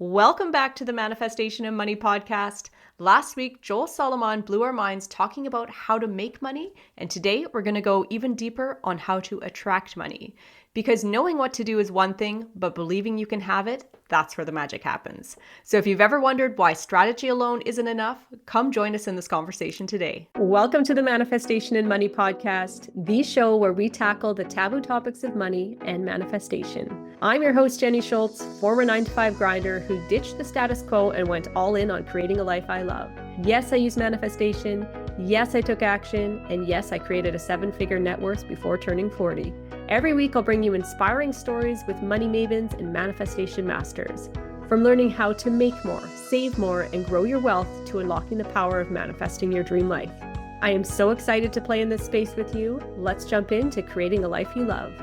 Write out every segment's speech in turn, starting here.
Welcome back to the Manifestation and Money podcast. Last week, Joel Salomon blew our minds talking about how to make money, and today we're going to go even deeper on how to attract money. Because knowing what to do is one thing, but believing you can have it, that's where the magic happens. So if you've ever wondered why strategy alone isn't enough, come join us in this conversation today. Welcome to the Manifestation and Money podcast, the show where we tackle the taboo topics of money and manifestation. I'm your host, Jenny Schultz, former 9-to-5 grinder who ditched the status quo and went all in on creating a life I love. Yes, I use manifestation. Yes, I took action. And yes, I created a 7-figure net worth before turning 40. Every week, I'll bring you inspiring stories with money mavens and manifestation masters. From learning how to make more, save more, and grow your wealth to unlocking the power of manifesting your dream life. I am so excited to play in this space with you. Let's jump into creating a life you love.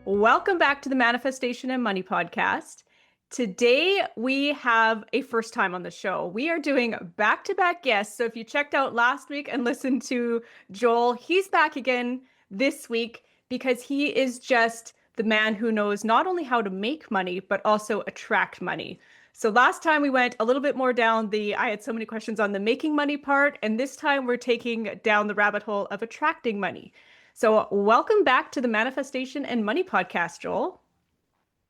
Welcome back to the Manifestation and Money podcast. Today, we have a first time on the show. We are doing back-to-back guests. So if you checked out last week and listened to Joel, he's back again this week because he is just the man who knows not only how to make money, but also attract money. So last time we went a little bit more down I had so many questions on the making money part, and this time we're taking down the rabbit hole of attracting money. So welcome back to the Manifestation and Money podcast, Joel.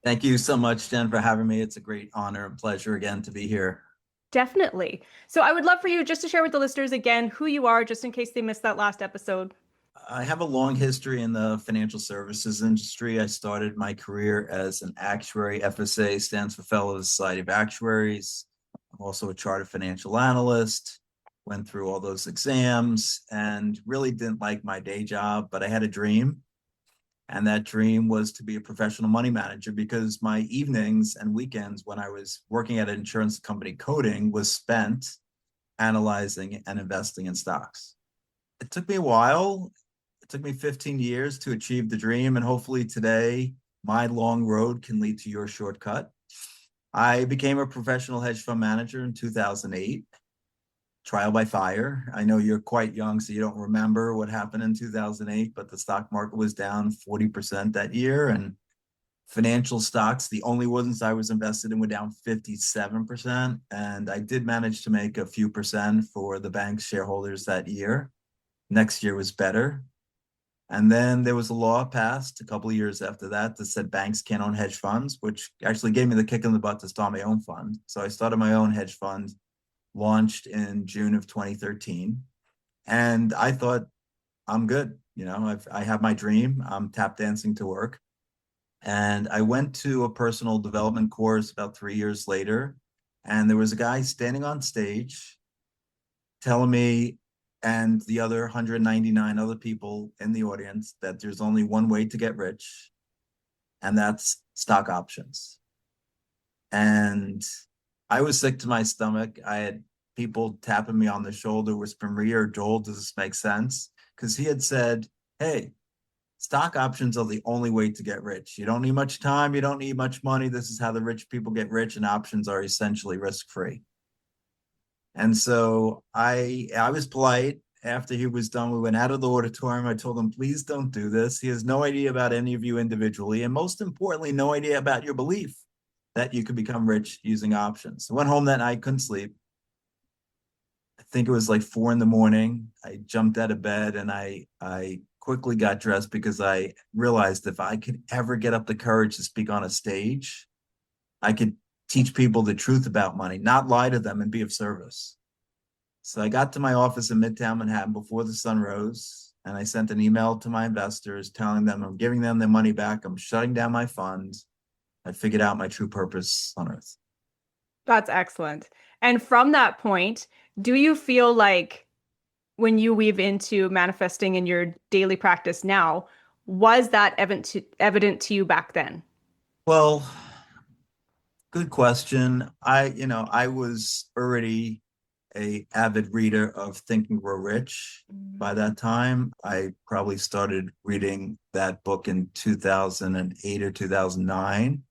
Thank you so much, Jen, for having me. It's a great honor and pleasure again to be here. Definitely. So I would love for you just to share with the listeners again who you are, just in case they missed that last episode. I have a long history in the financial services industry. I started my career as an actuary. FSA stands for Fellow of the Society of Actuaries. I'm also a chartered financial analyst. Went through all those exams and really didn't like my day job, but I had a dream. And that dream was to be a professional money manager because my evenings and weekends when I was working at an insurance company coding was spent analyzing and investing in stocks. It took me a while. It took me 15 years to achieve the dream. And hopefully today, my long road can lead to your shortcut. I became a professional hedge fund manager in 2008. Trial by fire. I know you're quite young, so you don't remember what happened in 2008, but the stock market was down 40% that year. And financial stocks, the only ones I was invested in, were down 57%. And I did manage to make a few percent for the bank's shareholders that year. Next year was better. And then there was a law passed a couple of years after that said banks can't own hedge funds, which actually gave me the kick in the butt to start my own fund. So I started my own hedge fund, launched in June of 2013. And I thought, I'm good. I have my dream. I'm tap dancing to work. And I went to a personal development course about 3 years later. And there was a guy standing on stage telling me and the other 199 other people in the audience that there's only one way to get rich, and that's stock options. And I was sick to my stomach. I had people tapping me on the shoulder, whispering, Maria or Joel, does this make sense? Because he had said, hey, stock options are the only way to get rich. You don't need much time. You don't need much money. This is how the rich people get rich, and options are essentially risk-free. And so I was polite. After he was done, we went out of the auditorium. I told him, please don't do this. He has no idea about any of you individually. And most importantly, no idea about your belief that you could become rich using options. I went home that night, couldn't sleep. I think it was like 4 a.m. I jumped out of bed and I quickly got dressed because I realized if I could ever get up the courage to speak on a stage, I could teach people the truth about money, not lie to them, and be of service. So I got to my office in Midtown Manhattan before the sun rose, and I sent an email to my investors telling them I'm giving them their money back. I'm shutting down my funds. I figured out my true purpose on earth. That's excellent. And from that point, do you feel like when you weave into manifesting in your daily practice now, was that evident to you back then? Well, good question. I was already an avid reader of Think and Grow Rich. By that time, I probably started reading that book in 2008 or 2009.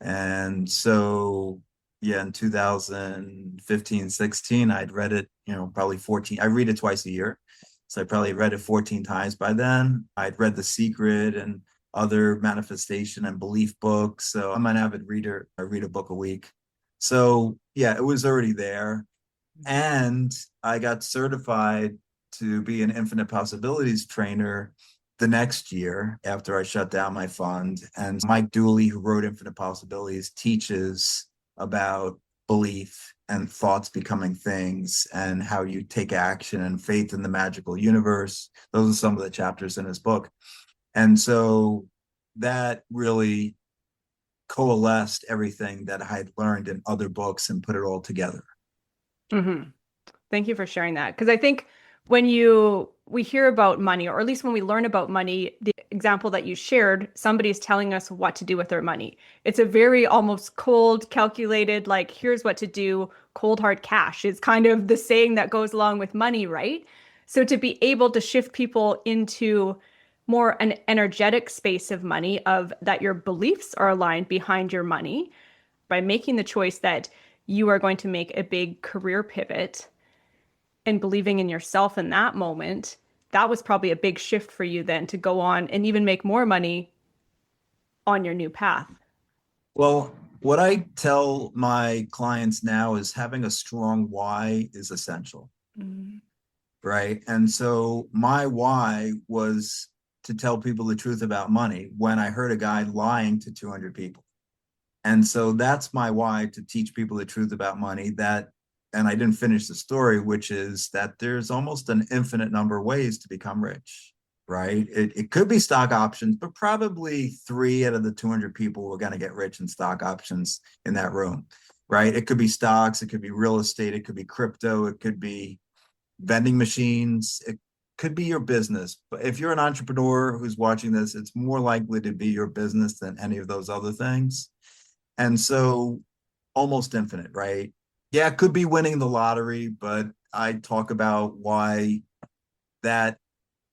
And so, yeah, in 2015, 16, I'd read it, probably 14. I read it twice a year. So I probably read it 14 times by then. I'd read The Secret and other manifestation and belief books. So I'm an avid reader. I read a book a week. So yeah, it was already there. And I got certified to be an infinite possibilities trainer the next year after I shut down my fund. And Mike Dooley, who wrote Infinite Possibilities, teaches about belief and thoughts becoming things and how you take action and faith in the magical universe. Those are some of the chapters in his book. And so that really coalesced everything that I had learned in other books and put it all together. Mm-hmm. Thank you for sharing that. Because I think when we hear about money, or at least when we learn about money, the example that you shared, somebody's telling us what to do with their money. It's a very almost cold, calculated, like, here's what to do, cold hard cash is kind of the saying that goes along with money, right? So to be able to shift people into more an energetic space of money, of that your beliefs are aligned behind your money by making the choice that you are going to make a big career pivot and believing in yourself in that moment, that was probably a big shift for you then to go on and even make more money on your new path. Well, what I tell my clients now is having a strong why is essential, Mm. right? And so my why was to tell people the truth about money when I heard a guy lying to 200 people. And so that's my why, to teach people the truth about money. And I didn't finish the story, which is that there's almost an infinite number of ways to become rich, right? It could be stock options, but probably 3 out of the 200 people were going to get rich in stock options in that room, right? It could be stocks, it could be real estate, it could be crypto, it could be vending machines, it could be your business. But if you're an entrepreneur who's watching this, it's more likely to be your business than any of those other things. And so almost infinite, right? Yeah, it could be winning the lottery, but I talk about why that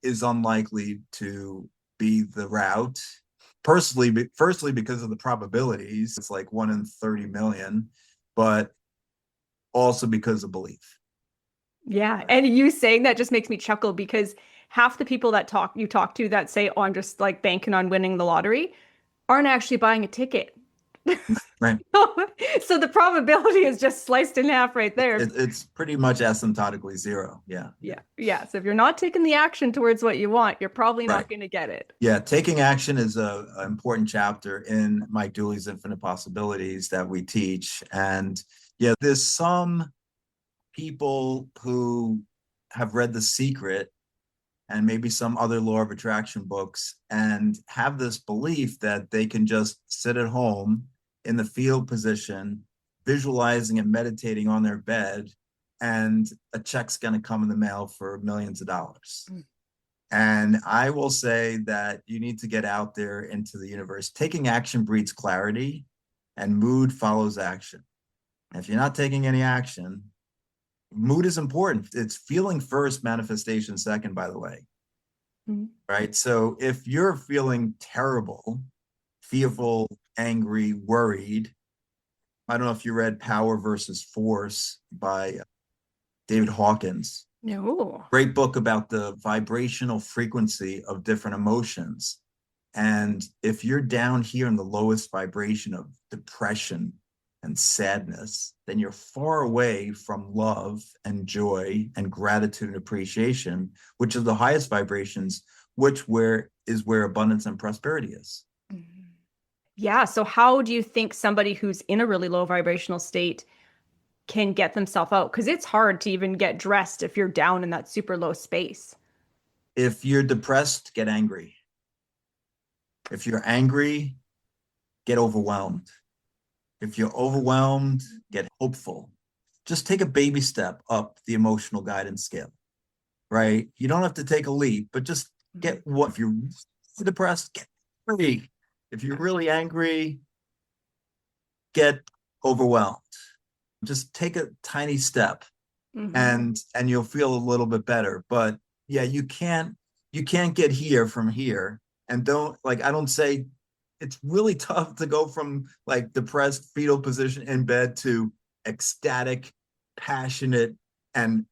is unlikely to be the route. Personally, firstly, because of the probabilities, it's like 1 in 30 million, but also because of belief. Yeah. And you saying that just makes me chuckle because half the people that you talk to that say, oh, I'm just like banking on winning the lottery aren't actually buying a ticket. Right. So the probability is just sliced in half right there. It's pretty much asymptotically zero. Yeah. Yeah. Yeah. So if you're not taking the action towards what you want, you're probably Right. not going to get it. Yeah, taking action is an important chapter in Mike Dooley's Infinite Possibilities that we teach. And yeah, there's some people who have read The Secret and maybe some other law of attraction books and have this belief that they can just sit at home in the field position, visualizing and meditating on their bed, and a check's going to come in the mail for millions of dollars. And I will say that you need to get out there into the universe. Taking action breeds clarity, and mood follows action. And if you're not taking any action, mood is important. It's feeling first, manifestation second, by the way. Mm-hmm. Right. So if you're feeling terrible, fearful, angry, worried, I don't know if you read Power versus Force by David Hawkins. No. Great book about the vibrational frequency of different emotions. And if you're down here in the lowest vibration of depression and sadness, then you're far away from love and joy and gratitude and appreciation, which are the highest vibrations, which is where abundance and prosperity is. Yeah. So how do you think somebody who's in a really low vibrational state can get themselves out? Because it's hard to even get dressed if you're down in that super low space. If you're depressed, get angry. If you're angry, get overwhelmed. If you're overwhelmed, get hopeful. Just take a baby step up the emotional guidance scale, right? You don't have to take a leap, but just get what, if you're depressed, get angry. If you're really angry, get overwhelmed. Just take a tiny step Mm-hmm. and you'll feel a little bit better. But yeah, you can't get here from here. And I don't say it's really tough to go from like depressed fetal position in bed to ecstatic, passionate, and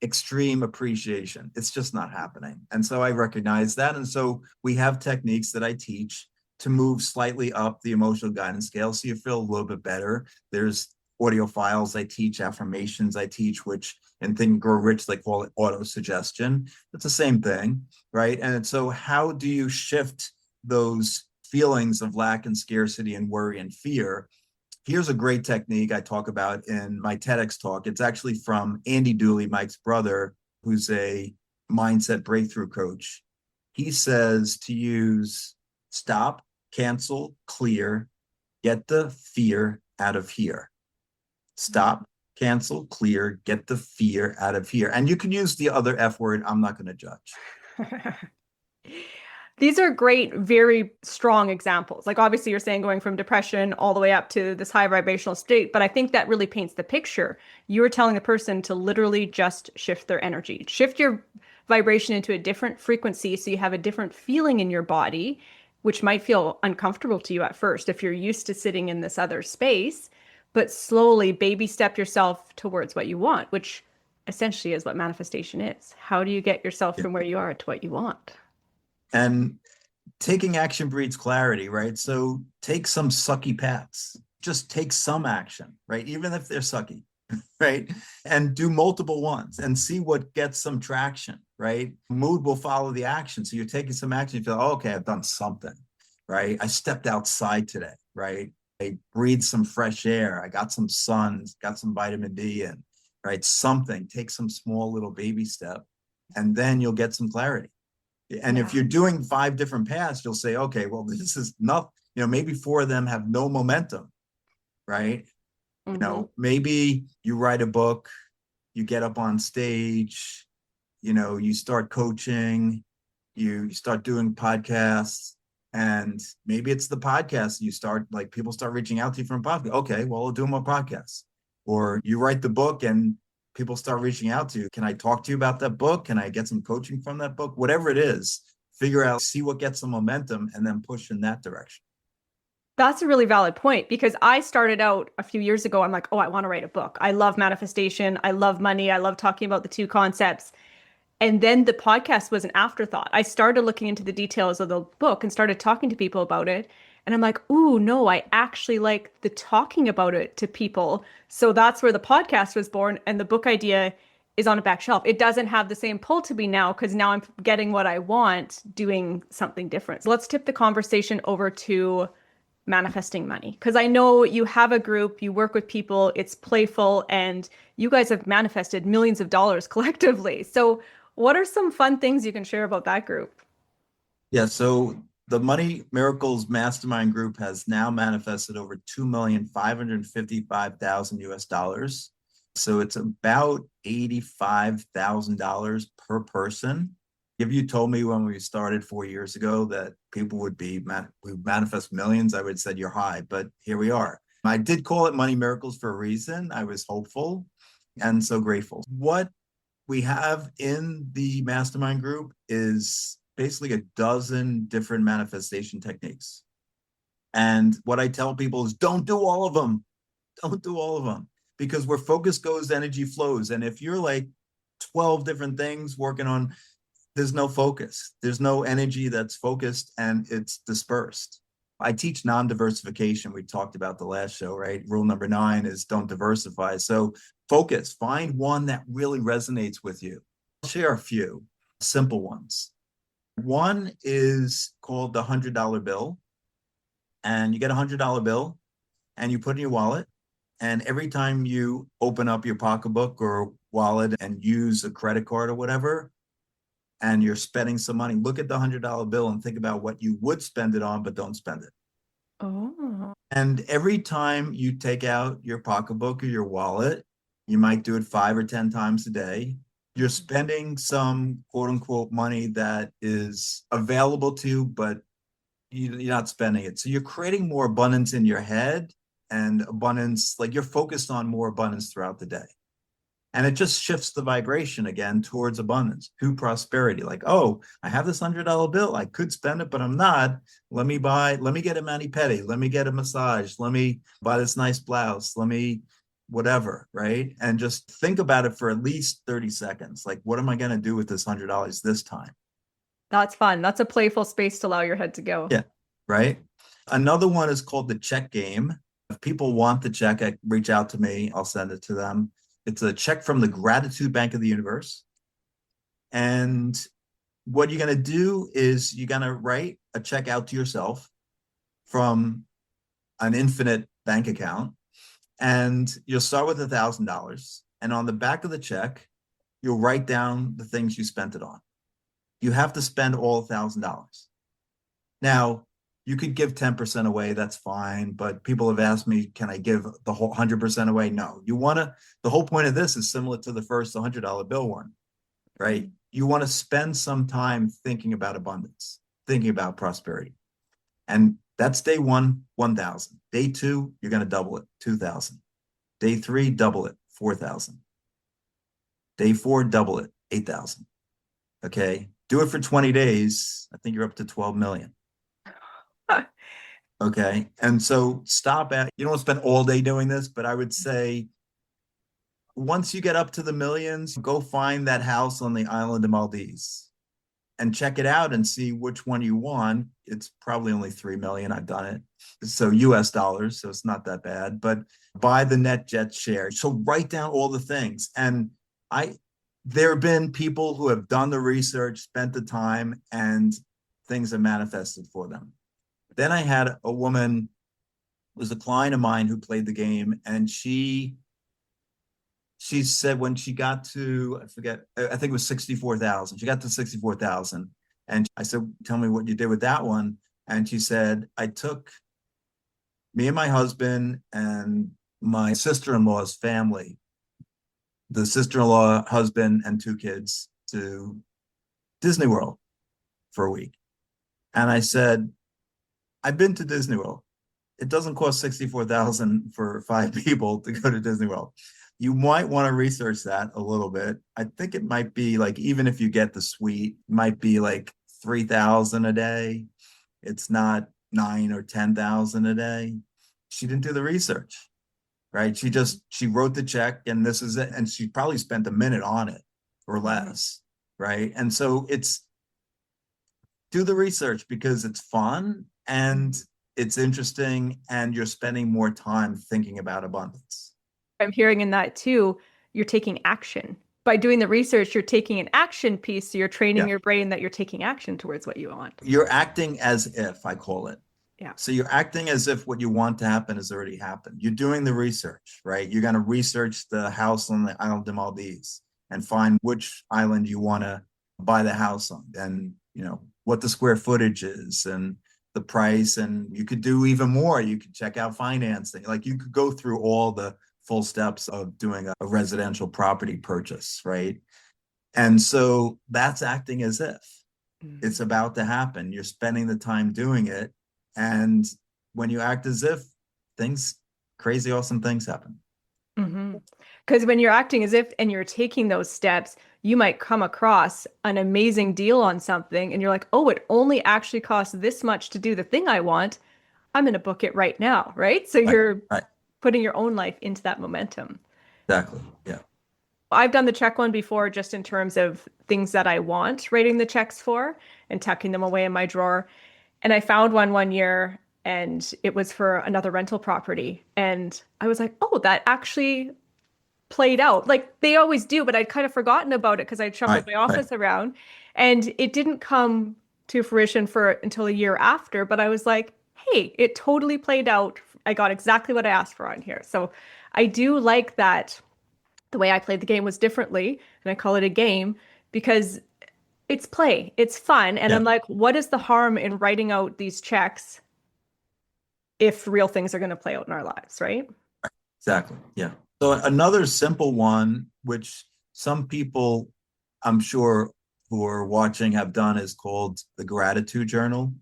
extreme appreciation. It's just not happening. And so I recognize that. And so we have techniques that I teach to move slightly up the emotional guidance scale so you feel a little bit better. There's audio files I teach, affirmations I teach, which in Think and Grow Rich, they call it auto suggestion. It's the same thing, right? And so how do you shift those feelings of lack and scarcity and worry and fear? Here's a great technique I talk about in my TEDx talk. It's actually from Andy Dooley, Mike's brother, who's a mindset breakthrough coach. He says to use stop, cancel, clear, get the fear out of here. Stop, cancel, clear, get the fear out of here. And you can use the other F word. I'm not going to judge. These are great, very strong examples. Like obviously you're saying going from depression all the way up to this high vibrational state, but I think that really paints the picture. You are telling the person to literally just shift their energy, shift your vibration into a different frequency so you have a different feeling in your body, which might feel uncomfortable to you at first if you're used to sitting in this other space, but slowly baby step yourself towards what you want, which essentially is what manifestation is. How do you get yourself from where you are to what you want? And taking action breeds clarity, right? So take some sucky paths. Just take some action, right? Even if they're sucky, right? And do multiple ones and see what gets some traction, right? Mood will follow the action. So you're taking some action, you feel, oh, okay, I've done something, right? I stepped outside today, right? I breathed some fresh air. I got some sun, got some vitamin D in, right? Something, take some small little baby step, and then you'll get some clarity. And if you're doing 5 different paths, you'll say, okay, well, this is not, maybe 4 of them have no momentum, right? Maybe you write a book, you get up on stage, you start coaching, you start doing podcasts, and maybe it's the podcast you start, like people start reaching out to you from a podcast. Okay, well, I'll do more podcasts. Or you write the book and people start reaching out to you. Can I talk to you about that book? Can I get some coaching from that book? Whatever it is, figure out, see what gets some momentum and then push in that direction. That's a really valid point because I started out a few years ago. I'm like, oh, I want to write a book. I love manifestation. I love money. I love talking about the two concepts. And then the podcast was an afterthought. I started looking into the details of the book and started talking to people about it. And I'm like, ooh, no, I actually like the talking about it to people. So that's where the podcast was born. And the book idea is on a back shelf. It doesn't have the same pull to me now because now I'm getting what I want, doing something different. So let's tip the conversation over to manifesting money because I know you have a group, you work with people, it's playful, and you guys have manifested millions of dollars collectively. So what are some fun things you can share about that group? Yeah, so the Money Miracles Mastermind Group has now manifested over 2,555,000 US dollars. So it's about $85,000 per person. If you told me when we started 4 years ago that people would manifest millions, I would have said you're high, but here we are. I did call it Money Miracles for a reason. I was hopeful and so grateful. What we have in the mastermind group is basically a dozen different manifestation techniques. And what I tell people is don't do all of them. Don't do all of them because where focus goes, energy flows. And if you're like 12 different things working on, there's no focus. There's no energy that's focused and it's dispersed. I teach non-diversification. We talked about the last show, right? Rule number 9 is don't diversify. So focus, find one that really resonates with you. I'll share a few simple ones. One is called the $100 bill. And you get a $100 bill and you put it in your wallet. And every time you open up your pocketbook or wallet and use a credit card or whatever, and you're spending some money, look at the $100 bill and think about what you would spend it on, but don't spend it. Oh. And every time you take out your pocketbook or your wallet, you might do it 5 or 10 times a day. You're spending some quote unquote money that is available to you, but you're not spending it. So you're creating more abundance in your head and abundance, like you're focused on more abundance throughout the day. And it just shifts the vibration again towards abundance, to prosperity. Like, oh, I have this $100 bill. I could spend it, but I'm not. Let me get a mani-pedi. Let me get a massage. Let me buy this nice blouse. Let me whatever, right? And just think about it for at least 30 seconds. Like, what am I going to do with this $100 this time? That's fun. That's a playful space to allow your head to go. Yeah, right. Another one is called the check game. If people want the check, reach out to me. I'll send it to them. It's a check from the Gratitude Bank of the Universe. And what you're going to do is you're going to write a check out to yourself from an infinite bank account. And you'll start with $1,000. And on the back of the check, you'll write down the things you spent it on. You have to spend all $1,000. Now, you could give 10% away, that's fine. But people have asked me, can I give the whole 100% away? No. The whole point of this is similar to the first $100 bill one, right? You want to spend some time thinking about abundance, thinking about prosperity. And that's day one, 1,000. Day two, you're going to double it, 2,000. Day three, double it, 4,000. Day four, double it, 8,000. Okay. Do it for 20 days. I think you're up to 12 million. Okay. And so you don't spend all day doing this, but I would say once you get up to the millions, go find that house on the island of Maldives and check it out and see which one you want. It's probably only 3 million. I've done it. So US dollars. So it's not that bad, but buy the NetJet share. So write down all the things. And there have been people who have done the research, spent the time, and things have manifested for them. Then I had a woman, was a client of mine who played the game, and she said when she got to, I think it was 64,000. She got to 64,000. And I said, tell me what you did with that one. And she said, I took me and my husband and my sister-in-law's family, the sister-in-law, husband, and 2 kids to Disney World for a week. And I said, I've been to Disney World. It doesn't cost 64,000 for 5 people to go to Disney World. You might want to research that a little bit. I think it might be like, even if you get the suite, it might be like 3,000 a day. It's not 9 or 10,000 a day. She didn't do the research, right? She wrote the check and this is it. And she probably spent a minute on it or less, right? And so do the research because it's fun and it's interesting and you're spending more time thinking about abundance. I'm hearing in that too, you're taking action. By doing the research, you're taking an action piece. So you're training your brain that you're taking action towards what you want. You're acting as if, I call it. Yeah. So you're acting as if what you want to happen has already happened. You're doing the research, right? You're going to research the house on the island of Maldives and find which island you want to buy the house on and, what the square footage is and the price. And you could do even more. You could check out financing. Like you could go through all the full steps of doing a residential property purchase, right? And so that's acting as if it's about to happen. You're spending the time doing it. And when you act as if, crazy, awesome things happen. Because when you're acting as if and you're taking those steps, you might come across an amazing deal on something and you're like, oh, it only actually costs this much to do the thing I want. I'm going to book it right now, right? So you're putting your own life into that momentum. Exactly. Yeah. I've done the check one before just in terms of things that I want writing the checks for and tucking them away in my drawer. And I found one year and it was for another rental property. And I was like, oh, that actually played out. Like they always do, but I'd kind of forgotten about it because I'd shuffled my office around. And it didn't come to fruition until a year after. But I was like, hey, it totally played out. I got exactly what I asked for on here. So I do like that the way I played the game was differently. And I call it a game because it's play, it's fun. And I'm like, what is the harm in writing out these checks if real things are going to play out in our lives, right? Exactly. Yeah. So another simple one, which some people I'm sure who are watching have done, is called the gratitude journal.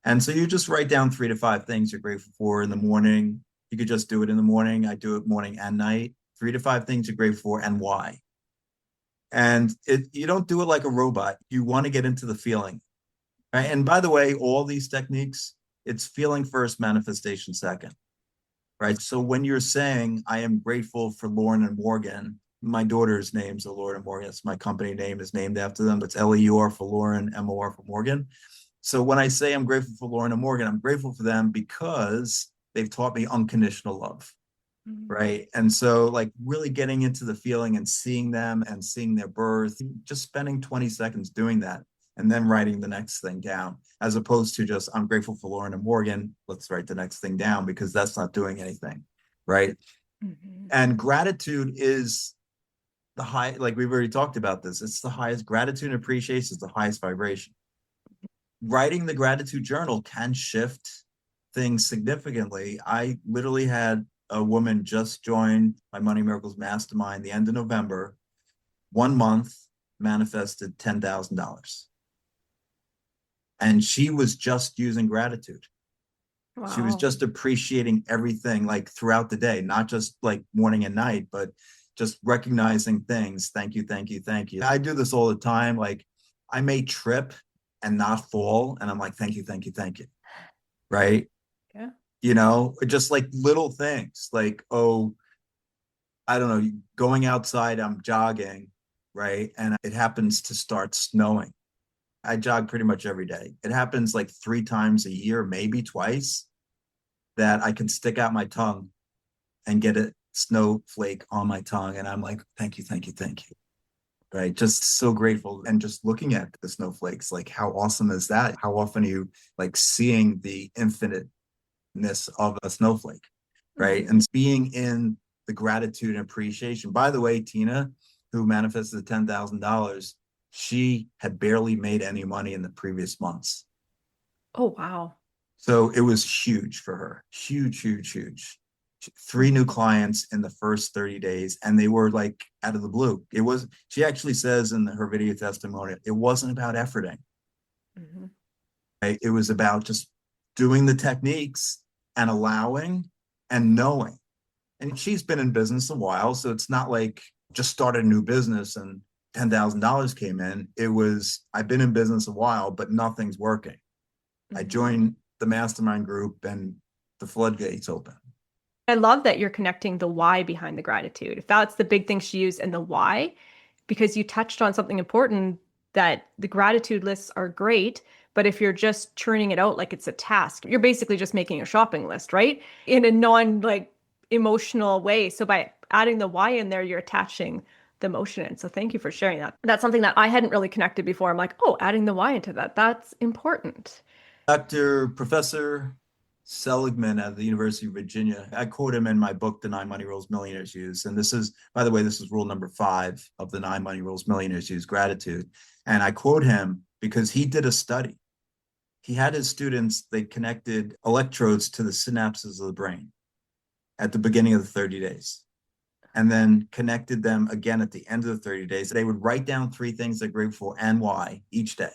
And so you just write down 3 to 5 things you're grateful for in the morning. You could just do it in the morning. I do it morning and night. 3 to 5 things you're grateful for and why. And you don't do it like a robot. You want to get into the feeling. Right? And by the way, all these techniques, it's feeling first, manifestation second. right? So when you're saying, I am grateful for Lauren and Morgan, my daughter's names are Lauren and Morgan. It's my company name is named after them. It's Leur for Lauren, Mor for Morgan. So when I say I'm grateful for Lauren and Morgan, I'm grateful for them because they've taught me unconditional love. Mhm. Right. And so, like, really getting into the feeling and seeing them and seeing their birth, just spending 20 seconds doing that and then writing the next thing down, as opposed to just, I'm grateful for Lauren and Morgan. Let's write the next thing down because that's not doing anything. Right. Mhm. And gratitude is the high, like we've already talked about this, it's the highest gratitude and appreciation is the highest vibration. Writing the gratitude journal can shift things significantly. I literally had a woman just join my Money Miracles Mastermind the end of November. 1 month manifested $10,000. And she was just using gratitude. She was Wow. just appreciating everything like throughout the day, not just like morning and night, but just recognizing things. Thank you, thank you, thank you. I do this all the time. Like I may trip and not fall. And I'm like, thank you, thank you, thank you. Right. Yeah. Just like little things like, oh, I don't know, going outside, I'm jogging, right? And it happens to start snowing. I jog pretty much every day. It happens like 3 times a year, maybe twice, that I can stick out my tongue and get a snowflake on my tongue. And I'm like, thank you, thank you, thank you. Right. Just so grateful. And just looking at the snowflakes, like how awesome is that? How often are you like seeing the infinite of a snowflake, right? Mhm. And being in the gratitude and appreciation. By the way, Tina, who manifested the $10,000, she had barely made any money in the previous months. Oh, wow. So it was huge for her. Huge, huge, huge. Three new Mhm. clients in the first 30 days, and they were like out of the blue. She actually says in her video testimony, it wasn't about efforting. Mhm. Right? It was about just doing the techniques and allowing and knowing. And she's been in business a while, so it's not like just started a new business and $10,000 came in. It was, I've been in business a while, but nothing's working. I Mhm. joined the mastermind group and the floodgates open. I love that you're connecting the why behind the gratitude. If that's the big thing she used and the why, because you touched on something important that the gratitude lists are great, but if you're just churning it out like it's a task, you're basically just making a shopping list, right? In a non like emotional way. So by adding the why in there, you're attaching the emotion in. So thank you for sharing that. That's something that I hadn't really connected before. I'm like, oh, adding the why into that, that's important. Professor Seligman at the University of Virginia. I quote him in my book, The 9 Money Rules Millionaires Use. And this is, by the way, this is rule number 5 of the 9 Money Rules Millionaires Use, gratitude. And I quote him because he did a study. He had his students, they connected electrodes to the synapses of the brain at the beginning of the 30 days and then connected them again at the end of the 30 days. They would write down 3 things they're grateful for and why each day.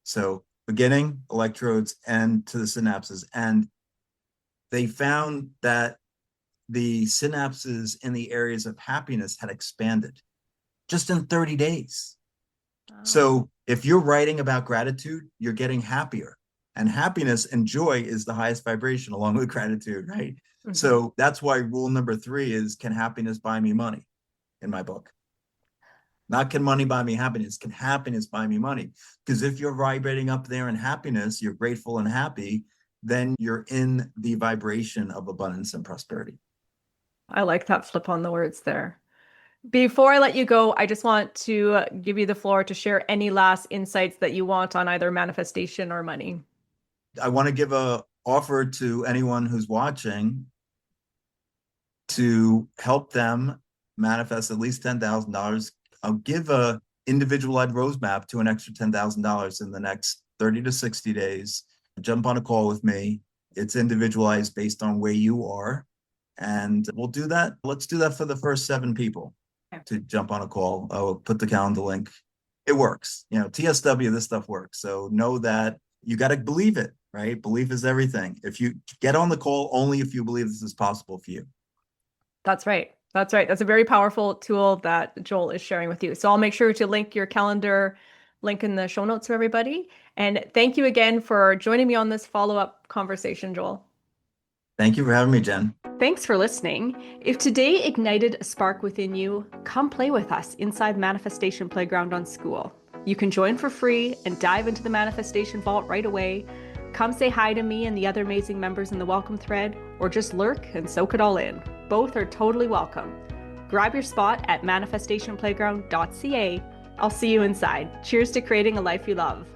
So beginning, electrodes, and to the synapses. And they found that the synapses in the areas of happiness had expanded just in 30 days. Wow. So if you're writing about gratitude, you're getting happier. And happiness and joy is the highest vibration along with gratitude, right? Mhm. So that's why rule number 3 is, can happiness buy me money, in my book? Not can money buy me happiness, can happiness buy me money? Because if you're vibrating up there in happiness, you're grateful and happy, then you're in the vibration of abundance and prosperity. I like that flip on the words there. Before I let you go, I just want to give you the floor to share any last insights that you want on either manifestation or money. I want to give a offer to anyone who's watching to help them manifest at least $10,000. I'll give a individualized roadmap to an extra $10,000 in the next 30 to 60 days. Jump on a call with me. It's individualized based on where you are. And we'll do that. Let's do that for the first 7 people Okay. to jump on a call. I'll put the calendar link. It works. TSW, this stuff works. So know that you got to believe it, right? Belief is everything. If you get on the call, only if you believe this is possible for you. That's right. That's right. That's a very powerful tool that Joel is sharing with you. So I'll make sure to link your calendar link in the show notes for everybody. And thank you again for joining me on this follow-up conversation, Joel. Thank you for having me, Jen. Thanks for listening. If today ignited a spark within you, come play with us inside Manifestation Playground on School. You can join for free and dive into the Manifestation Vault right away. Come say hi to me and the other amazing members in the welcome thread, or just lurk and soak it all in. Both are totally welcome. Grab your spot at manifestationplayground.ca. I'll see you inside. Cheers to creating a life you love.